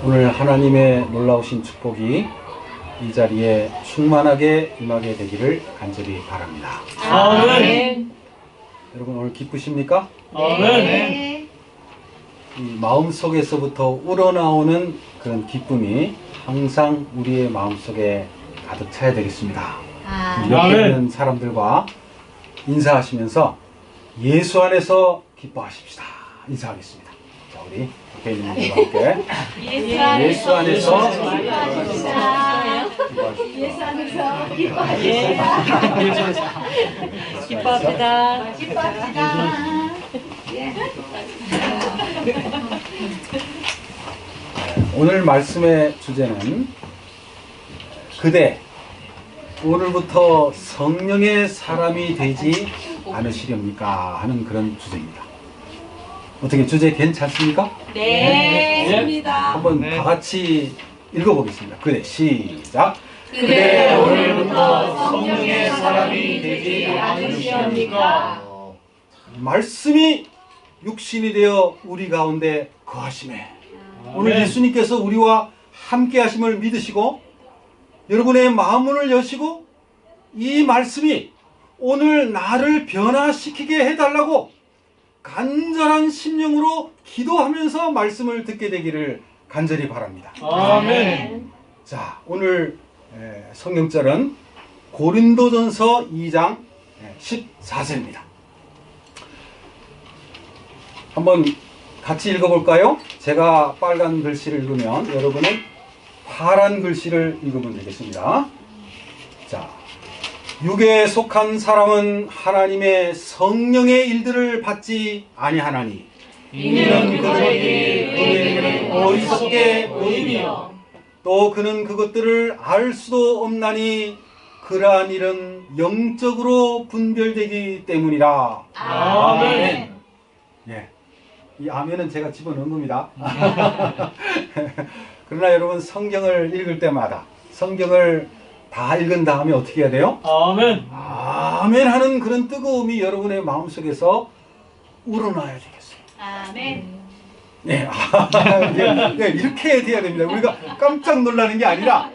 오늘 하나님의 놀라우신 축복이 이 자리에 충만하게 임하게 되기를 간절히 바랍니다. 아멘. 여러분 오늘 기쁘십니까? 아멘. 이 마음속에서부터 우러나오는 그런 기쁨이 항상 우리의 마음속에 가득 차야 되겠습니다. 옆에 있는 사람들과 인사하시면서 예수 안에서 기뻐하십시다. 인사하겠습니다. 자, 우리 옆에 있는 분들과 함께 예수 안에서 기뻐하십시다. 예수 안에서 기뻐하십시다. 기뻐합니다. 기뻐합시다. 오늘 말씀의 주제는 그대 오늘부터 성령의 사람이 되지 않으시렵니까? 하는 그런 주제입니다. 어떻게 주제 괜찮습니까? 네. 좋습니다. 한번 다 같이 읽어보겠습니다. 그대 시작. 그대 오늘부터 성령의 사람이 되지 않으시렵니까? 말씀이 육신이 되어 우리 가운데 거하심에 오늘 예수님께서 우리와 함께 하심을 믿으시고 여러분의 마음문을 여시고 이 말씀이 오늘 나를 변화시키게 해달라고 간절한 심령으로 기도하면서 말씀을 듣게 되기를 간절히 바랍니다. 아멘. 자, 오늘 성경절은 고린도전서 2장 14절입니다. 한번 같이 읽어볼까요? 제가 빨간 글씨를 읽으면 여러분은 파란 글씨를 읽으면 되겠습니다. 자, 육에 속한 사람은 하나님의 성령의 일들을 받지 아니하나니 이는 그들에게 그 일들은 어리석게 보이며 또 그는 그것들을 알 수도 없나니 그러한 일은 영적으로 분별되기 때문이라. 아멘. 예, 이 아멘은 제가 집어넣은 겁니다. 그러나 여러분 성경을 읽을 때마다 성경을 다 읽은 다음에 어떻게 해야 돼요? 아멘. 아멘 하는 그런 뜨거움이 여러분의 마음속에서 우러나야 되겠어요. 아멘. 네, 네, 이렇게 돼야 됩니다. 우리가 깜짝 놀라는 게 아니라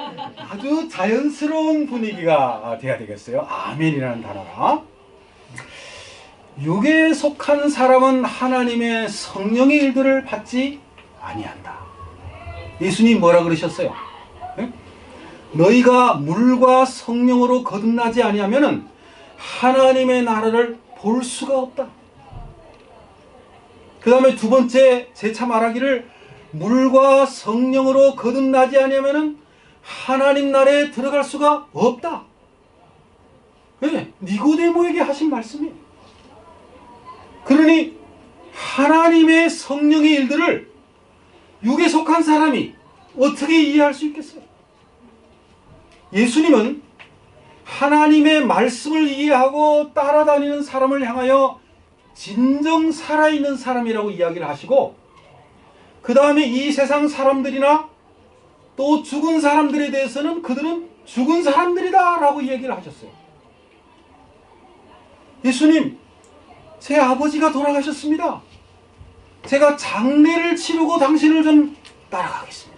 아주 자연스러운 분위기가 돼야 되겠어요. 아멘이라는 단어가. 육에 속한 사람은 하나님의 성령의 일들을 받지 아니한다. 예수님 뭐라 그러셨어요? 네? 너희가 물과 성령으로 거듭나지 아니하면은 하나님의 나라를 볼 수가 없다. 그 다음에 두 번째 재차 말하기를 물과 성령으로 거듭나지 아니하면은 하나님 나라에 들어갈 수가 없다. 네, 니고데모에게 하신 말씀이에요. 그러니 하나님의 성령의 일들을 육에 속한 사람이 어떻게 이해할 수 있겠어요? 예수님은 하나님의 말씀을 이해하고 따라다니는 사람을 향하여 진정 살아있는 사람이라고 이야기를 하시고 그 다음에 이 세상 사람들이나 또 죽은 사람들에 대해서는 그들은 죽은 사람들이다 라고 얘기를 하셨어요. 예수님, 제 아버지가 돌아가셨습니다. 제가 장례를 치르고 당신을 좀 따라가겠습니다.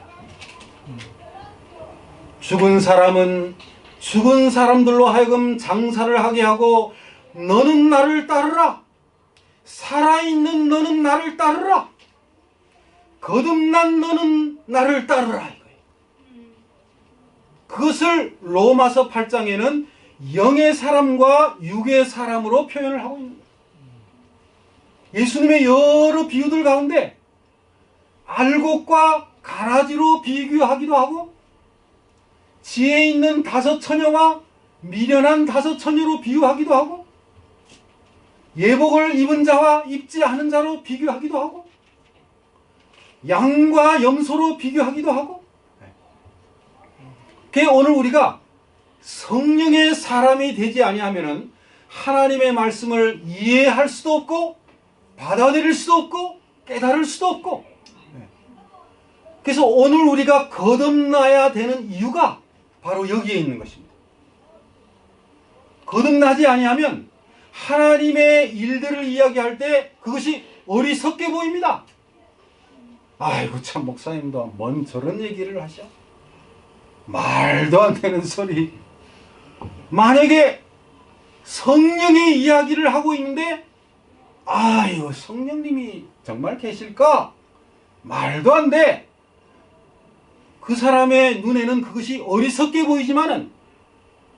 죽은 사람은 죽은 사람들로 하여금 장사를 하게 하고 너는 나를 따르라. 살아있는 너는 나를 따르라. 거듭난 너는 나를 따르라. 이거예요. 그것을 로마서 8장에는 영의 사람과 육의 사람으로 표현을 하고 있는 거예요. 예수님의 여러 비유들 가운데 알곡과 가라지로 비교하기도 하고 지혜 있는 5 처녀와 미련한 5 처녀로 비유하기도 하고 예복을 입은 자와 입지 않은 자로 비교하기도 하고 양과 염소로 비교하기도 하고 그게 오늘 우리가 성령의 사람이 되지 아니하면은 하나님의 말씀을 이해할 수도 없고 받아들일 수도 없고 깨달을 수도 없고 그래서 오늘 우리가 거듭나야 되는 이유가 바로 여기에 있는 것입니다. 거듭나지 아니하면 하나님의 일들을 이야기할 때 그것이 어리석게 보입니다. 아이고 참 목사님도 뭔 저런 얘기를 하셔? 말도 안 되는 소리. 만약에 성령이 이야기를 하고 있는데 아이고 성령님이 정말 계실까? 말도 안 돼. 그 사람의 눈에는 그것이 어리석게 보이지만은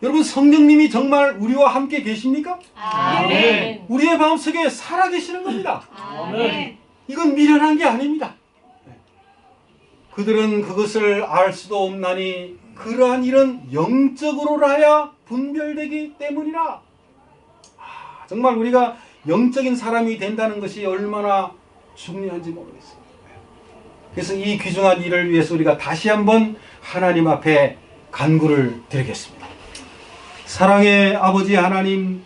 여러분 성령님이 정말 우리와 함께 계십니까? 아멘. 우리의 마음속에 살아계시는 겁니다. 아멘. 이건 미련한 게 아닙니다. 그들은 그것을 알 수도 없나니 그러한 일은 영적으로라야 분별되기 때문이라. 정말 우리가 영적인 사람이 된다는 것이 얼마나 중요한지 모르겠어요. 그래서 이 귀중한 일을 위해서 우리가 다시 한번 하나님 앞에 간구를 드리겠습니다. 사랑의 아버지 하나님,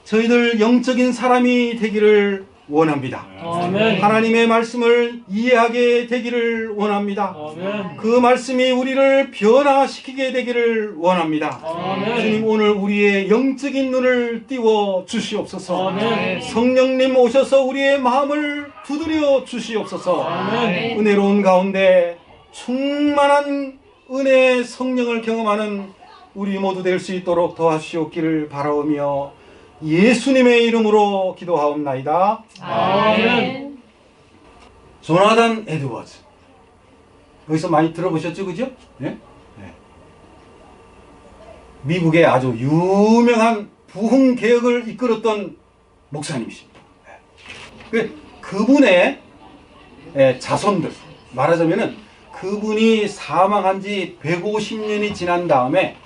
저희들 영적인 사람이 되기를 원합니다. 아멘. 하나님의 말씀을 이해하게 되기를 원합니다. 아멘. 그 말씀이 우리를 변화시키게 되기를 원합니다. 아멘. 주님, 오늘 우리의 영적인 눈을 띄워 주시옵소서. 아멘. 성령님 오셔서 우리의 마음을 두드려 주시옵소서. 아멘. 은혜로운 가운데 충만한 은혜의 성령을 경험하는 우리 모두 될 수 있도록 도와주시옵기를 바라오며 예수님의 이름으로 기도하옵나이다. 아멘. 조나단 에드워즈. 여기서 많이 들어보셨죠? 그죠? 네? 네. 미국의 아주 유명한 부흥 개혁을 이끌었던 목사님이십니다. 네. 그분의 자손들, 말하자면은 그분이 사망한 지 150년이 지난 다음에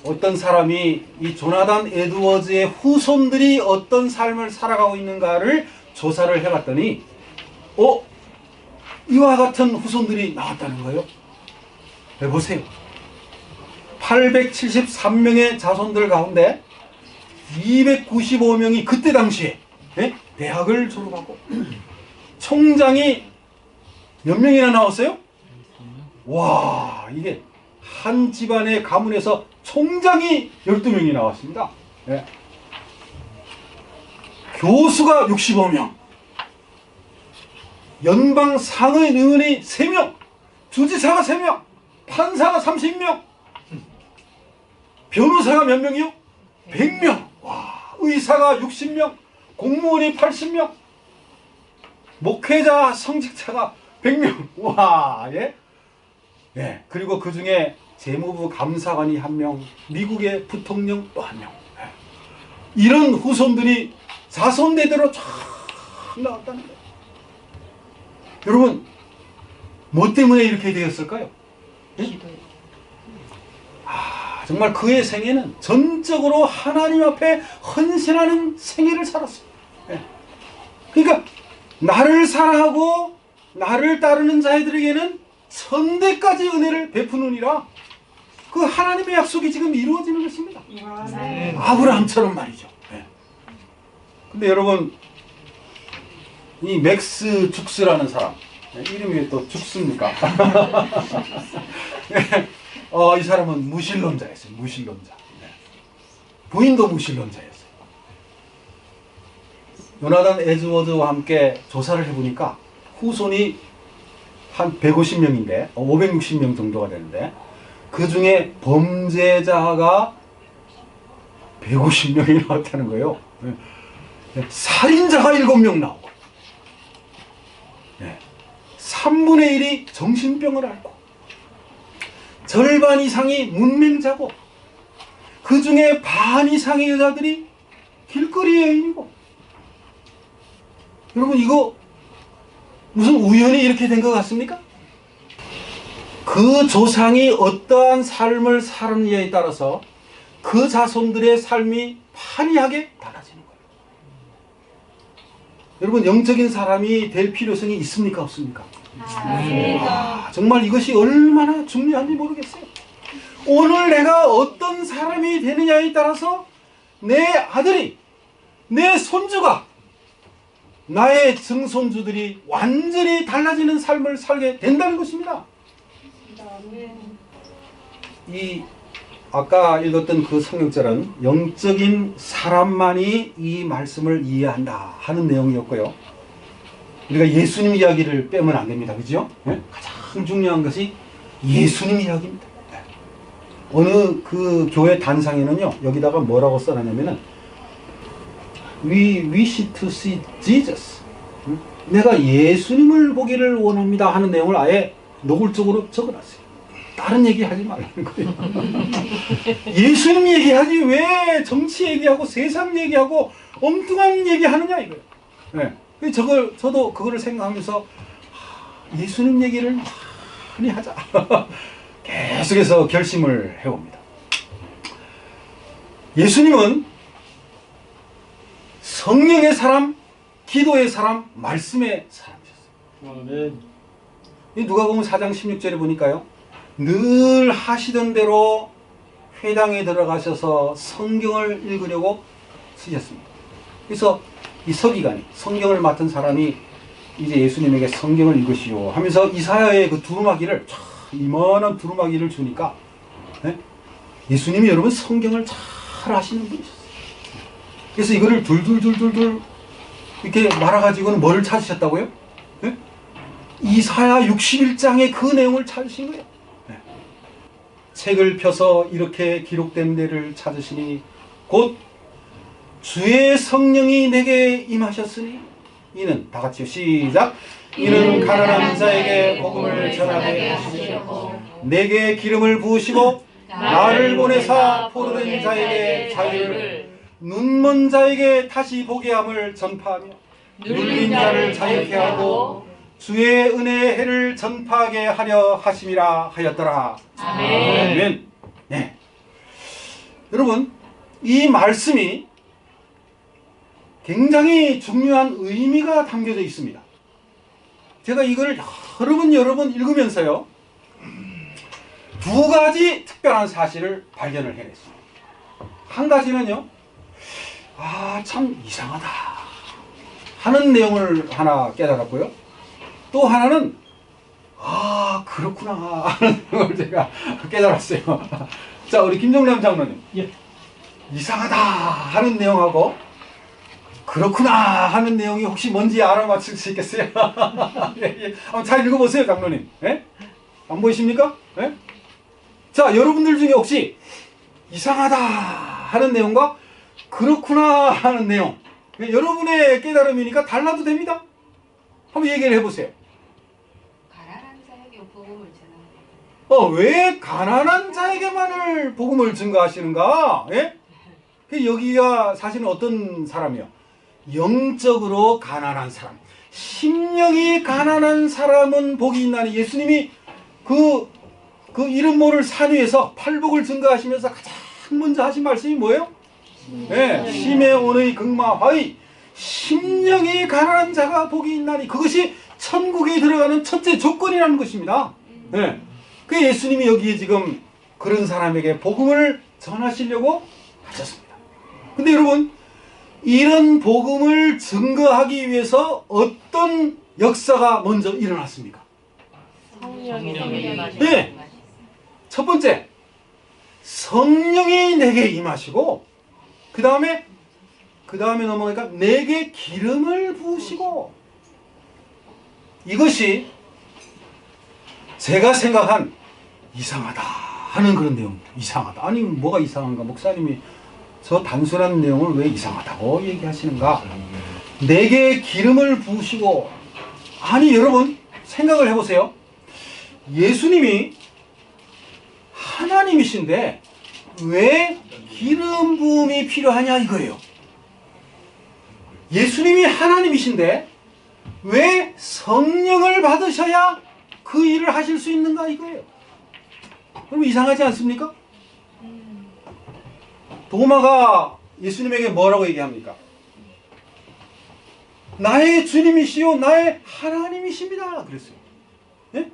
어떤 사람이 이 조나단 에드워즈의 후손들이 어떤 삶을 살아가고 있는가를 조사를 해봤더니 이와 같은 후손들이 나왔다는 거예요. 네, 보세요. 873명의 자손들 가운데 295명이 그때 당시에 대학을 졸업하고 총장이 몇 명이나 나왔어요? 와, 이게 한 집안의 가문에서 총장이 12명이 나왔습니다. 네. 교수가 65명, 연방 상원의원이 3명, 주지사가 3명, 판사가 30명, 변호사가 몇 명이요? 100명. 와, 의사가 60명, 공무원이 80명, 목회자, 성직자가 100명. 와, 예. 예. 그리고 그 중에 재무부 감사관이 1명, 미국의 부통령 또 1명. 예. 이런 후손들이 자손대대로 쫙 나왔다는 거예요. 여러분, 뭐 때문에 이렇게 되었을까요? 예? 정말 그의 생애는 전적으로 하나님 앞에 헌신하는 생애를 살았어요. 예. 그러니까 나를 사랑하고 나를 따르는 자들에게는 천대까지 은혜를 베푸느니라. 그 하나님의 약속이 지금 이루어지는 것입니다. 네. 아브라함처럼 말이죠. 네. 근데 여러분, 이 맥스 죽스라는 사람, 이름이 왜 또 죽습니까? 이 사람은 무신론자였어요. 무신론자. 네. 부인도 무신론자였어요. 요나단 에드워즈와 함께 조사를 해보니까 후손이 한 150명인데 560명 정도가 되는데 그 중에 범죄자가 150명이 나왔다는 거예요. 살인자가 7명 나오고 3분의 1이 정신병을 앓고 절반 이상이 문맹자고 그 중에 반 이상의 여자들이 길거리 여인이고. 여러분, 이거 무슨 우연히 이렇게 된 것 같습니까? 그 조상이 어떠한 삶을 사느냐에 따라서 그 자손들의 삶이 판이하게 달라지는 거예요. 여러분, 영적인 사람이 될 필요성이 있습니까? 없습니까? 정말 이것이 얼마나 중요한지 모르겠어요. 오늘 내가 어떤 사람이 되느냐에 따라서 내 아들이, 내 손주가, 나의 증손주들이 완전히 달라지는 삶을 살게 된다는 것입니다. 이 아까 읽었던 그 성경절은 영적인 사람만이 이 말씀을 이해한다 하는 내용이었고요. 우리가 예수님 이야기를 빼면 안 됩니다. 그죠? 네? 가장 중요한 것이 예수님 이야기입니다. 네. 어느 그 교회 단상에는요, 여기다가 뭐라고 써놨냐면은, We wish to see Jesus. 내가 예수님을 보기를 원합니다 하는 내용을 아예 노골적으로 적어놨어요. 다른 얘기 하지 말라는 거예요. 예수님 얘기하지 왜 정치 얘기하고 세상 얘기하고 엉뚱한 얘기 하느냐 이거예요. 네. 저도 그거를 생각하면서 예수님 얘기를 많이 하자. 계속해서 결심을 해봅니다. 예수님은 성령의 사람, 기도의 사람, 말씀의 사람이셨어요. 아멘. 이 누가복음 4장 16절에 보니까요, 늘 하시던 대로 회당에 들어가셔서 성경을 읽으려고 쓰셨습니다. 그래서 이 서기관이, 성경을 맡은 사람이 이제 예수님에게 성경을 읽으시오 하면서 이사야의 그 두루마기를, 이만한 두루마기를 주니까, 네? 예수님이 여러분 성경을 잘 아시는 분이셨어요. 그래서 이거를 둘둘둘둘둘 이렇게 말아가지고는 뭐를 찾으셨다고요? 네? 이사야 61장의 그 내용을 찾으신 거예요. 네. 책을 펴서 이렇게 기록된 데를 찾으시니 곧 주의 성령이 내게 임하셨으니 이는, 다 같이요, 시작. 이는 가난한 자에게 복음을 전하게 하시려고 내게 기름을 부으시고 나를 보내사 포로된 자에게 자유를, 눈먼 자에게 다시 보게 함을 전파하며 눌린 자를 자유케 하고 주의 은혜의 해를 전파하게 하려 하심이라 하였더라. 아멘. 네. 여러분, 이 말씀이 굉장히 중요한 의미가 담겨져 있습니다. 제가 이걸 여러 번 읽으면서요, 두 가지 특별한 사실을 발견을 해냈습니다. 한 가지는요, 참 이상하다 하는 내용을 하나 깨달았고요. 또 하나는 그렇구나 하는 내용을 제가 깨달았어요. 자, 우리 김정남 장로님. 예. 이상하다 하는 내용하고 그렇구나 하는 내용이 혹시 뭔지 알아맞힐 수 있겠어요? 예, 예. 한번 잘 읽어보세요, 장로님. 예? 안 보이십니까? 예? 자, 여러분들 중에 혹시 이상하다 하는 내용과 그렇구나 하는 내용, 여러분의 깨달음이니까 달라도 됩니다. 한번 얘기를 해보세요. 가난한 자에게 복음을 전하는. 왜 가난한 자에게만을 복음을 증거하시는가? 예? 여기가 사실은 어떤 사람이요? 영적으로 가난한 사람, 심령이 가난한 사람은 복이 있나니. 예수님이 그 이름 모를 산 위에서 팔복을 증거하시면서 가장 먼저 하신 말씀이 뭐예요? 네, 시메온의 극마화의 심령이 가난한 자가 복이 있나니. 그것이 천국에 들어가는 첫째 조건이라는 것입니다. 네. 그 예수님이 여기에 지금 그런 사람에게 복음을 전하시려고 하셨습니다. 근데 여러분, 이런 복음을 증거하기 위해서 어떤 역사가 먼저 일어났습니까? 성령이 네. 첫 번째, 성령이 내게 임하시고, 그 다음에 넘어가니까 내게 기름을 부으시고. 이것이 제가 생각한 이상하다 하는 그런 내용입니다. 이상하다. 아니, 뭐가 이상한가? 목사님이 저 단순한 내용을 왜 이상하다고 얘기하시는가? 내게 기름을 부으시고. 아니, 여러분 생각을 해보세요. 예수님이 하나님이신데 왜 기름 부음이 필요하냐 이거예요. 예수님이 하나님이신데 왜 성령을 받으셔야 그 일을 하실 수 있는가 이거예요. 그럼 이상하지 않습니까? 도마가 예수님에게 뭐라고 얘기합니까? 나의 주님이시요 나의 하나님이십니다 그랬어요. 예?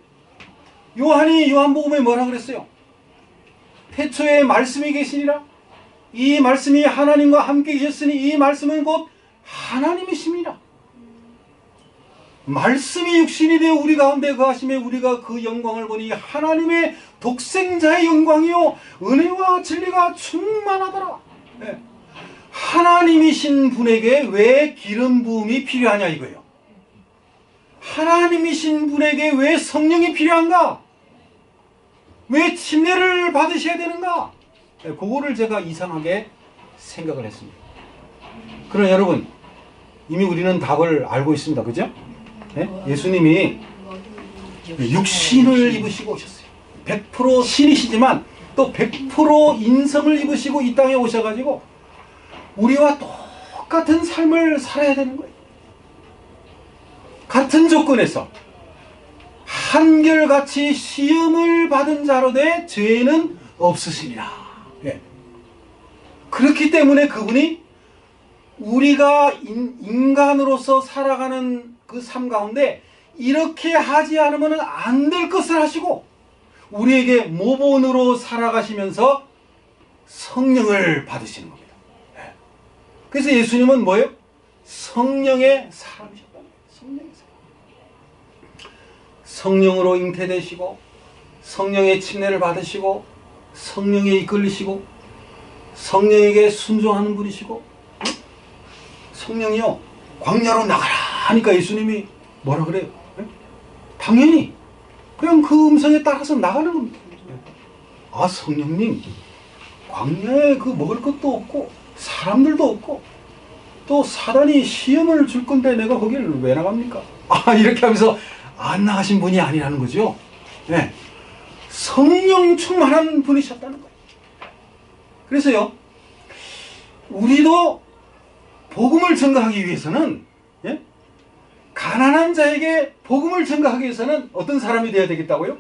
요한이 요한복음에 뭐라 그랬어요? 태초에 말씀이 계시니라. 이 말씀이 하나님과 함께 계셨으니 이 말씀은 곧 하나님이십니다. 말씀이 육신이 되어 우리 가운데 거하심에 우리가 그 영광을 보니 하나님의 독생자의 영광이요 은혜와 진리가 충만하더라. 네. 하나님이신 분에게 왜 기름 부음이 필요하냐 이거예요. 하나님이신 분에게 왜 성령이 필요한가? 왜 침례를 받으셔야 되는가? 그거를 제가 이상하게 생각을 했습니다. 그러나 여러분, 이미 우리는 답을 알고 있습니다. 그죠? 예수님이 육신을 입으시고 오셨어요. 100% 신이시지만 또 100% 인성을 입으시고 이 땅에 오셔가지고 우리와 똑같은 삶을 살아야 되는 거예요. 같은 조건에서 한결같이 시험을 받은 자로 돼 죄는 없으시니라. 그렇기 때문에 그분이 우리가 인간으로서 살아가는 그 삶 가운데 이렇게 하지 않으면 안 될 것을 하시고 우리에게 모본으로 살아가시면서 성령을 받으시는 겁니다. 그래서 예수님은 뭐예요? 성령의 사람이셨다. 성령의 사람. 성령으로 잉태되시고 성령의 침례를 받으시고 성령에 이끌리시고 성령에게 순종하는 분이시고 성령이요 광야로 나가라 하니까 예수님이 뭐라 그래요? 당연히 그냥 그 음성에 따라서 나가는 겁니다. 아, 성령님, 광야에 그 먹을 것도 없고 사람들도 없고 또 사단이 시험을 줄 건데 내가 거기를 왜 나갑니까? 아, 이렇게 하면서 안 나가신 분이 아니라는 거죠. 네. 성령 충만한 분이셨다는 거예요. 그래서요, 우리도 복음을 전가하기 위해서는, 예? 가난한 자에게 복음을 전가하기 위해서는 어떤 사람이 되어야 되겠다고요?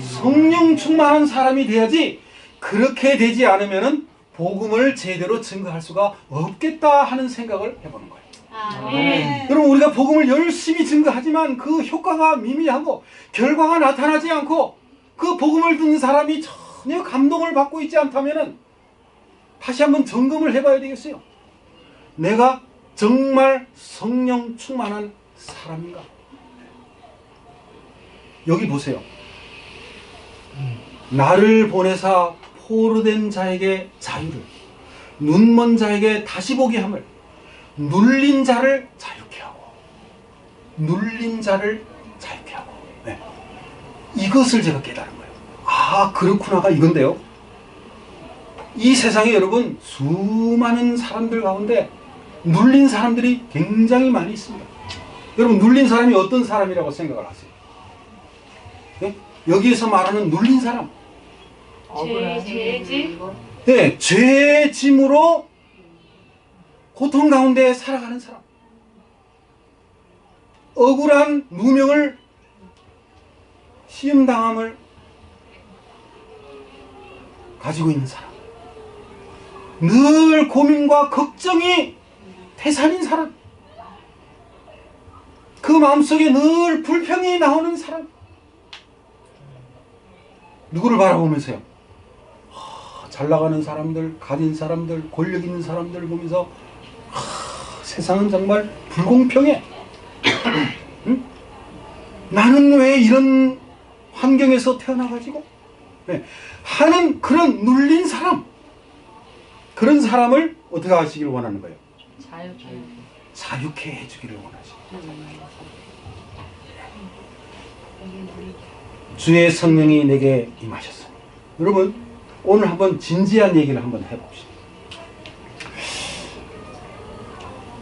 성령 충만한 사람이 돼야지. 그렇게 되지 않으면은 복음을 제대로 전가할 수가 없겠다 하는 생각을 해보는 거예요. 여러분, 우리가 복음을 열심히 전가하지만 그 효과가 미미하고 결과가 나타나지 않고 그 복음을 듣는 사람이 전혀 감동을 받고 있지 않다면은 다시 한번 점검을 해봐야 되겠어요. 내가 정말 성령 충만한 사람인가? 여기 보세요. 나를 보내사 포로된 자에게 자유를, 눈먼 자에게 다시 보게 함을, 눌린 자를 자유케 하고, 눌린 자를 자유케 하고. 네. 이것을 제가 깨달은 거예요. 아, 그렇구나가 이건데요. 이 세상에 여러분 수많은 사람들 가운데 눌린 사람들이 굉장히 많이 있습니다. 여러분, 눌린 사람이 어떤 사람이라고 생각을 하세요? 네? 여기에서 말하는 눌린 사람, 죄짐? 네, 죄의 짐으로 고통 가운데 살아가는 사람, 억울한 누명을, 시험당함을 가지고 있는 사람, 늘 고민과 걱정이 태산인 사람, 그 마음속에 늘 불평이 나오는 사람, 누구를 바라보면서요? 잘 나가는 사람들, 가진 사람들, 권력 있는 사람들 보면서 세상은 정말 불공평해. 응? 나는 왜 이런 환경에서 태어나가지고? 네. 하는 그런 눌린 사람, 그런 사람을 어떻게 하시길 원하는 거예요? 자유케 해주기를 원하시죠. 주의 성령이 내게 임하셨어요. 여러분, 오늘 한번 진지한 얘기를 한번 해봅시다.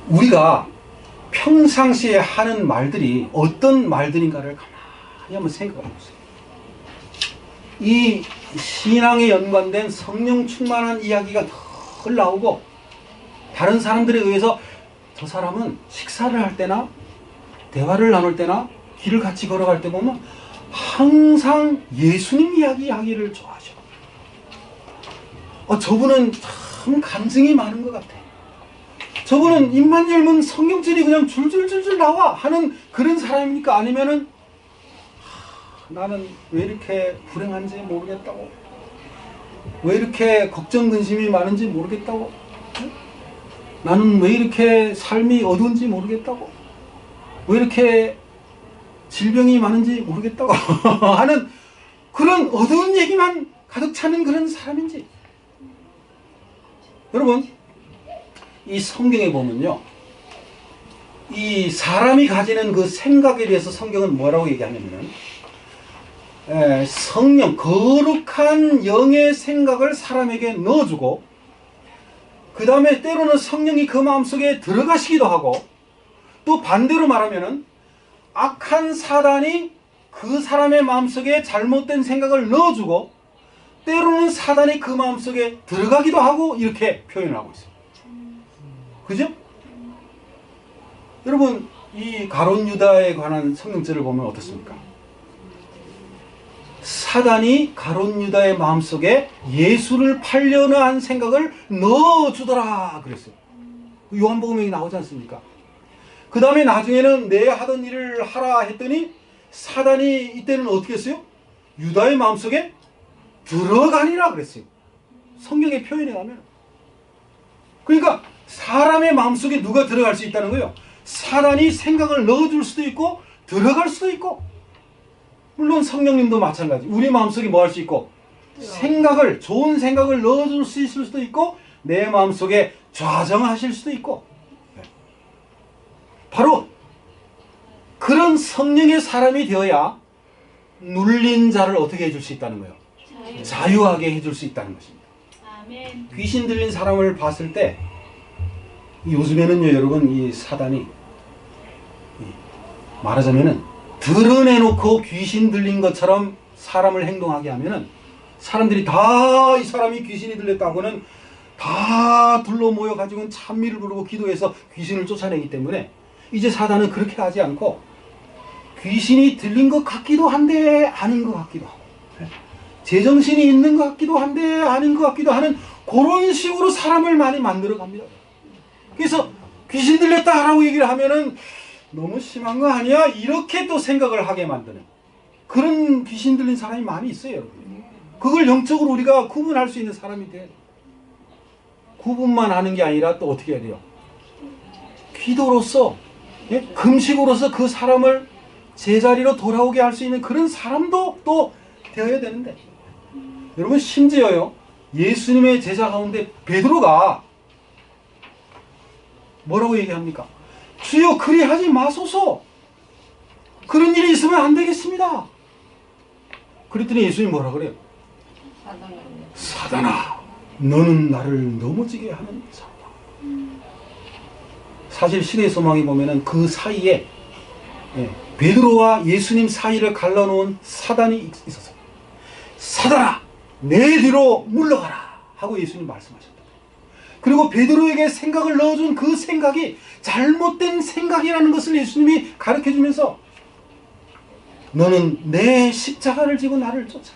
우리가 평상시에 하는 말들이 어떤 말들인가를 가만히 한번 생각해 보세요. 이 신앙에 연관된 성령 충만한 이야기가 늘 나오고, 다른 사람들에 의해서 저 사람은 식사를 할 때나 대화를 나눌 때나 길을 같이 걸어갈 때 보면 항상 예수님 이야기하기를 좋아하셔. 저분은 참 간증이 많은 것 같아. 저분은 입만 열면 성경줄이 그냥 줄줄줄줄 나와 하는 그런 사람입니까? 아니면은 나는 왜 이렇게 불행한지 모르겠다고, 왜 이렇게 걱정 근심이 많은지 모르겠다고, 나는 왜 이렇게 삶이 어두운지 모르겠다고, 왜 이렇게 질병이 많은지 모르겠다고 하는 그런 어두운 얘기만 가득 차는 그런 사람인지. 여러분, 이 성경에 보면요, 이 사람이 가지는 그 생각에 대해서 성경은 뭐라고 얘기하냐면은 성령, 거룩한 영의 생각을 사람에게 넣어주고 그 다음에 때로는 성령이 그 마음속에 들어가시기도 하고 또 반대로 말하면은 악한 사단이 그 사람의 마음속에 잘못된 생각을 넣어주고 때로는 사단이 그 마음속에 들어가기도 하고 이렇게 표현을 하고 있어요. 그죠? 여러분 이 가룟 유다에 관한 성경절을 보면 어떻습니까? 사단이 가룟 유다의 마음속에 예수를 팔려는 한 생각을 넣어주더라 그랬어요. 요한복음에 나오지 않습니까? 그 다음에 나중에는 내 하던 일을 하라 했더니 사단이 이때는 어떻게 했어요? 유다의 마음속에 들어가니라 그랬어요. 성경의 표현에 가면. 그러니까 사람의 마음속에 누가 들어갈 수 있다는 거예요. 사단이 생각을 넣어줄 수도 있고 들어갈 수도 있고, 물론 성령님도 마찬가지. 우리 마음속에 뭐 할 수 있고 생각을, 좋은 생각을 넣어줄 수 있을 수도 있고 내 마음속에 좌정하실 수도 있고, 바로 그런 성령의 사람이 되어야 눌린 자를 어떻게 해줄 수 있다는 거예요? 자유하게 해줄 수 있다는 것입니다. 아멘. 귀신 들린 사람을 봤을 때 요즘에는요 여러분 이 사단이 말하자면은 드러내놓고 귀신 들린 것처럼 사람을 행동하게 하면은 사람들이 다 이 사람이 귀신이 들렸다고는 다 둘러 모여가지고 찬미를 부르고 기도해서 귀신을 쫓아내기 때문에 이제 사단은 그렇게 하지 않고 귀신이 들린 것 같기도 한데 아닌 것 같기도 하고 제정신이 있는 것 같기도 한데 아닌 것 같기도 하는 그런 식으로 사람을 많이 만들어 갑니다. 그래서 귀신 들렸다라고 얘기를 하면은 너무 심한 거 아니야? 이렇게 또 생각을 하게 만드는 그런 귀신 들린 사람이 많이 있어요, 여러분. 그걸 영적으로 우리가 구분할 수 있는 사람이 돼. 구분만 하는 게 아니라 또 어떻게 해야 돼요? 기도로서, 금식으로서 그 사람을 제자리로 돌아오게 할 수 있는 그런 사람도 또 되어야 되는데, 여러분 심지어요 예수님의 제자 가운데 베드로가 뭐라고 얘기합니까? 주여 그리하지 마소서, 그런 일이 있으면 안 되겠습니다. 그랬더니 예수님이 뭐라 그래요? 사단아 너는 나를 넘어지게 하는 자다. 사실 신의 소망이 보면은 그 사이에 베드로와 예수님 사이를 갈라놓은 사단이 있었어요. 사단아 내 뒤로 물러가라 하고 예수님 말씀하셨다. 그리고 베드로에게 생각을 넣어준 그 생각이 잘못된 생각이라는 것을 예수님이 가르쳐주면서 너는 내 십자가를 지고 나를 쫓아.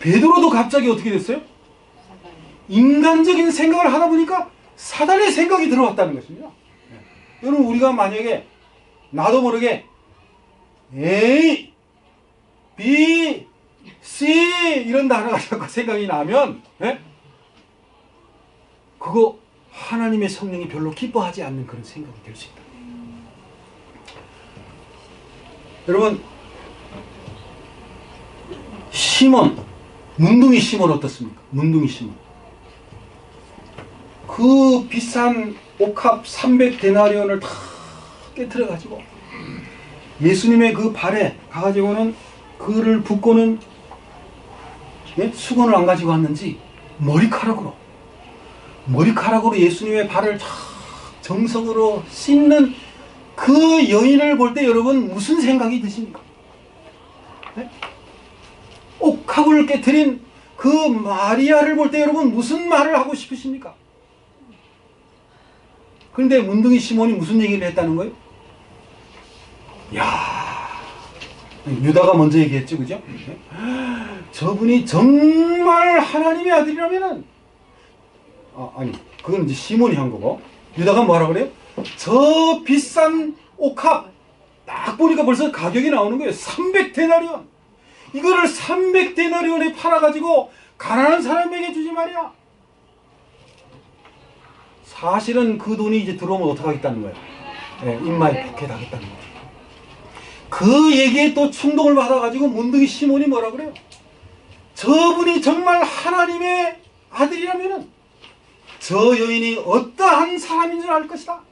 베드로도 갑자기 어떻게 됐어요? 인간적인 생각을 하다 보니까 사단의 생각이 들어왔다는 것입니다. 여러분 우리가 만약에 나도 모르게 A, B, C 이런 단어가 자꾸 생각이 나면 그거 하나님의 성령이 별로 기뻐하지 않는 그런 생각이 될 수 있다. 여러분 시몬, 문둥이 시몬 어떻습니까? 문둥이 시몬 그 비싼 옥합 300데나리온을 다 깨트려가지고 예수님의 그 발에 가가지고는 그를 붓고는 수건을 안 가지고 왔는지 머리카락으로 예수님의 발을 정성으로 씻는 그 여인을 볼 때 여러분 무슨 생각이 드십니까? 옥합을 깨트린 그 마리아를 볼 때 여러분 무슨 말을 하고 싶으십니까? 그런데 문둥이 시몬이 무슨 얘기를 했다는 거예요? 야, 유다가 먼저 얘기했죠, 그죠? 저분이 정말 하나님의 아들이라면은 아니 그건 이제 시몬이 한 거고 유다가 뭐라 그래요? 저 비싼 옥합 딱 보니까 벌써 가격이 나오는 거예요. 300데나리온. 이거를 300데나리온에 팔아가지고 가난한 사람에게 주지 말이야. 사실은 그 돈이 이제 들어오면 어떡하겠다는 거예요? 입마에 포켓하겠다는 거예요. 그 얘기에 또 충동을 받아가지고 문둥이 시몬이 뭐라 그래요? 저분이 정말 하나님의 아들이라면은 저 여인이 어떠한 사람인 줄 알 것이다.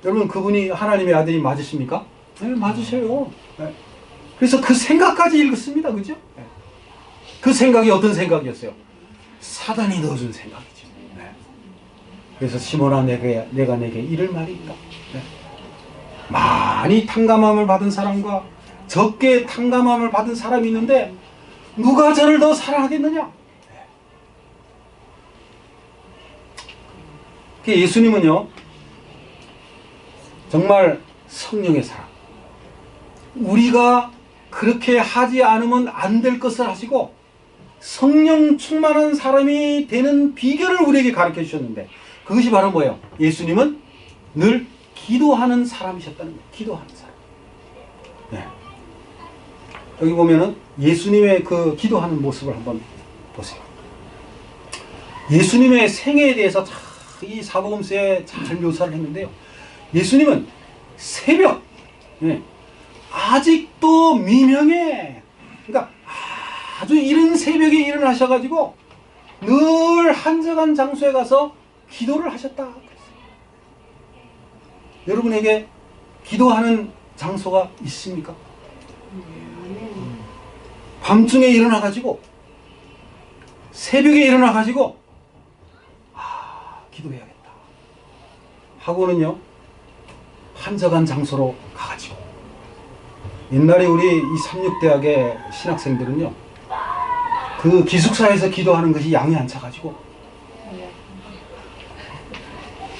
여러분 그분이 하나님의 아들이 맞으십니까? 네, 맞으셔요. 네. 그래서 그 생각까지 읽었습니다. 그죠? 네. 그 생각이 어떤 생각이었어요? 사단이 넣어준 생각이죠. 네. 그래서 시몬아 내가 내게 이를 말이 있다. 네. 많이 탕감함을 받은 사람과 적게 탕감함을 받은 사람이 있는데 누가 저를 더 사랑하겠느냐? 네. 예수님은요 정말 성령의 사랑, 우리가 그렇게 하지 않으면 안 될 것을 하시고 성령 충만한 사람이 되는 비결을 우리에게 가르쳐 주셨는데 그것이 바로 뭐예요? 예수님은 늘 기도하는 사람이셨다는 거예요. 기도하는 사람. 네. 여기 보면은 예수님의 그 기도하는 모습을 한번 보세요. 예수님의 생애에 대해서 이 사복음서에 잘 묘사를 했는데요. 예수님은 새벽, 네, 아직도 미명에, 그러니까 아주 이른 새벽에 일어나셔가지고 늘 한적한 장소에 가서 기도를 하셨다. 여러분에게 기도하는 장소가 있습니까? 밤중에 일어나가지고 새벽에 일어나가지고 기도해야겠다 하고는요 한적한 장소로 가가지고, 옛날에 우리 이 삼육대학의 신학생들은요 그 기숙사에서 기도하는 것이 양이 안 차가지고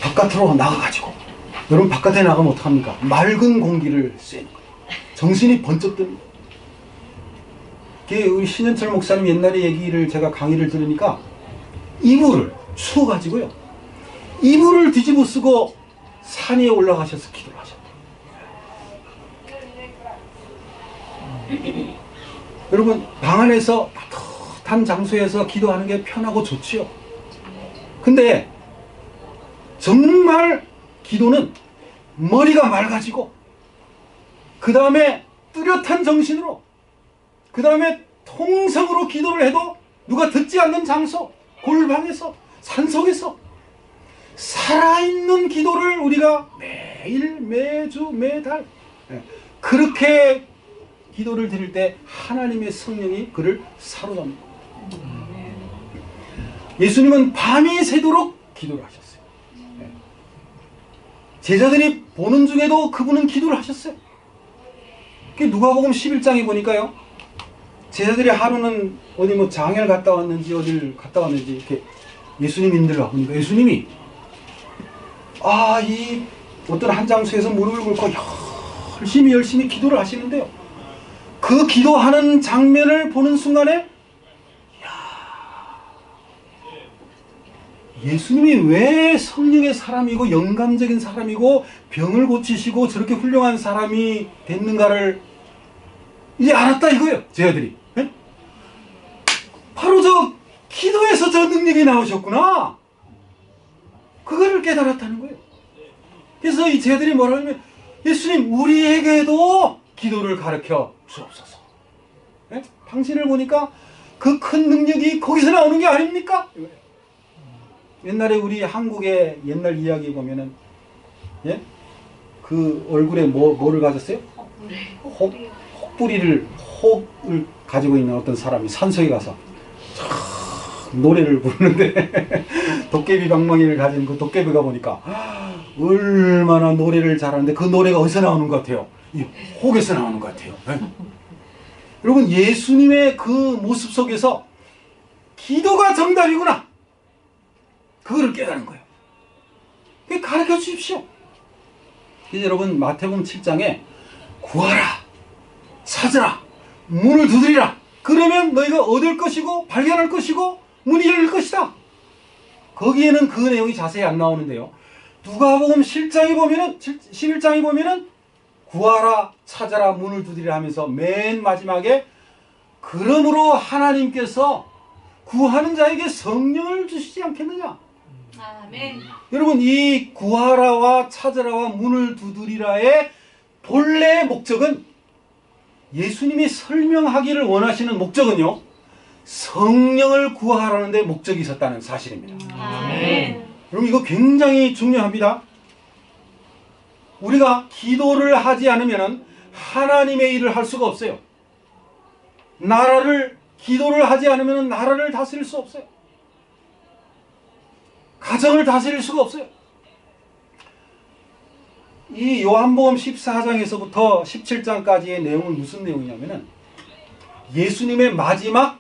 바깥으로 나가가지고, 여러분 바깥에 나가면 어떡합니까? 맑은 공기를 쐬는 거예요. 정신이 번쩍 듭니다. 우리 신현철 목사님 옛날에 얘기를 제가 강의를 들으니까 이불을 추워가지고요 이불을 뒤집어 쓰고 산 위에 올라가셔서 기도를 하셨대요. 여러분 방 안에서 따뜻한 장소에서 기도하는 게 편하고 좋지요. 근데 정말 기도는 머리가 맑아지고 그 다음에 뚜렷한 정신으로 그 다음에 통성으로 기도를 해도 누가 듣지 않는 장소, 골방에서, 산속에서 살아있는 기도를 우리가 매일, 매주, 매달 그렇게 기도를 드릴 때 하나님의 성령이 그를 사로잡습니다. 예수님은 밤이 새도록 기도를 하셨어요. 제자들이 보는 중에도 그분은 기도를 하셨어요. 누가복음 11장에 보니까요 제자들이 하루는 어디 뭐 장을 갔다 왔는지 어딜 갔다 왔는지 이렇게 예수님 인들을 보니까 예수님이 이 어떤 한 장소에서 무릎을 꿇고 열심히 기도를 하시는데요. 그 기도하는 장면을 보는 순간에 예수님이 왜 성령의 사람이고 영감적인 사람이고 병을 고치시고 저렇게 훌륭한 사람이 됐는가를 이제 알았다 이거예요. 제자들이. 네? 바로 저 기도에서 저 능력이 나오셨구나. 그거를 깨달았다는 거예요. 그래서 이 제자들이 뭐라 하냐면 예수님 우리에게도 기도를 가르쳐 주옵소서. 네? 당신을 보니까 그 큰 능력이 거기서 나오는 게 아닙니까? 옛날에 우리 한국의 옛날 이야기 보면은 예? 그 얼굴에 뭐를 가졌어요? 혹을 가지고 있는 어떤 사람이 산속에 가서 노래를 부르는데 도깨비 방망이를 가진 그 도깨비가 보니까 얼마나 노래를 잘하는데 그 노래가 어디서 나오는 것 같아요? 이 혹에서 나오는 것 같아요. 네? 여러분 예수님의 그 모습 속에서 기도가 정답이구나 그거를 깨달은 거예요. 가르쳐 주십시오. 그래서 여러분 마태복음 7장에 구하라 찾으라 문을 두드리라 그러면 너희가 얻을 것이고 발견할 것이고 문이 열릴 것이다. 거기에는 그 내용이 자세히 안 나오는데요. 누가복음 11장에 보면은 구하라 찾아라 문을 두드리라 하면서 맨 마지막에 그러므로 하나님께서 구하는 자에게 성령을 주시지 않겠느냐. 아멘. 여러분 이 구하라와 찾으라와 문을 두드리라의 본래의 목적은 예수님이 설명하기를 원하시는 목적은요 성령을 구하라는 데 목적이 있었다는 사실입니다. 아멘. 여러분 이거 굉장히 중요합니다. 우리가 기도를 하지 않으면 하나님의 일을 할 수가 없어요. 기도를 하지 않으면 나라를 다스릴 수 없어요. 가정을 다스릴 수가 없어요. 이 요한복음 14장에서부터 17장까지의 내용은 무슨 내용이냐면은 예수님의 마지막